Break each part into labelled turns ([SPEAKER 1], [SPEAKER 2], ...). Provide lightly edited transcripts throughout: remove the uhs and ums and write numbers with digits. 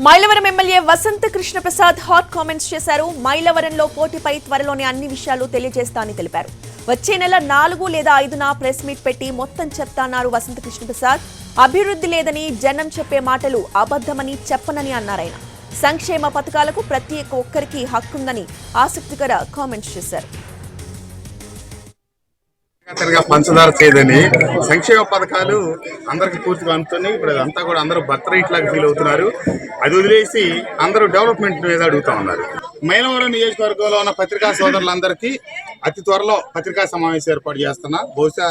[SPEAKER 1] Mylavaram MLA వసంత Krishna Prasad hot comments చేశారు. మైలవరంలో పోటీపై త్వరలోనే అన్ని విషయాలు తెలియజేస్తానని తెలిపారు. వచ్చే నెల 4 లేదా 5న ప్రెస్ మీట్ పెట్టి మొత్తం చెప్తాన్నారు వసంత కృష్ణ ప్రసాద్. అభివృద్ధి లేదని జనం చెప్పే మాటలు అబద్ధమని చెప్పనని అన్నారాయన. సంక్షేమ పథకాలకు ప్రతి ఒక్కరికి హక్కుందని ఆసక్తికర కామెంట్స్ చేశారు.
[SPEAKER 2] పంచదార చేయదని సంక్షేమ పథకాలు అందరికి పూర్తిగా అందుతున్నాయి. ఇప్పుడు అదంతా కూడా అందరూ బర్త్రైట్ లాగా ఫీల్ అవుతున్నారు. అది వదిలేసి అందరూ డెవలప్మెంట్ మీద అడుగుతా ఉన్నారు. మైలవరం నియోజకవర్గంలో ఉన్న పత్రికా సోదరులందరికీ అతి త్వరలో పత్రికా సమావేశం ఏర్పాటు చేస్తున్నా. బహుశా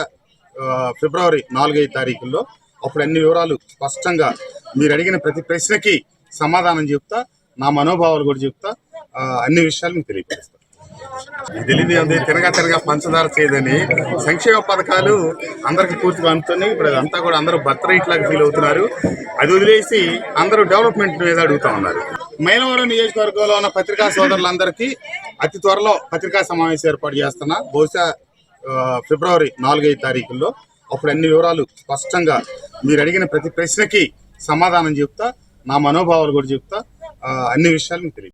[SPEAKER 2] ఫిబ్రవరి 4-5 తారీఖుల్లో అప్పుడు అన్ని వివరాలు స్పష్టంగా మీరు అడిగిన ప్రతి ప్రశ్నకి సమాధానం చెప్తా, నా మనోభావాలు కూడా చెప్తా, అన్ని విషయాలు మీకు తెలియజేస్తా. తెలియదు తిరగా పంచదార చేయదని సంక్షేమ పథకాలు అందరికి పూర్తిగా అందుతున్నాయి. ఇప్పుడు అదంతా కూడా అందరూ బర్త్రైట్ లాగా ఫీల్ అవుతున్నారు. అది వదిలేసి అందరూ డెవలప్మెంట్ మీద అడుగుతా ఉన్నారు. మైలవరం నియోజకవర్గంలో ఉన్న పత్రికా సోదరులందరికీ అతి త్వరలో పత్రికా సమావేశం ఏర్పాటు చేస్తున్నా. బహుశా ఫిబ్రవరి 4-5 తారీఖుల్లో అప్పుడు అన్ని వివరాలు స్పష్టంగా మీరు అడిగిన ప్రతి ప్రశ్నకి సమాధానం చెప్తా, నా మనోభావాలు కూడా చెప్తా, అన్ని విషయాలు మీకు తెలియదు.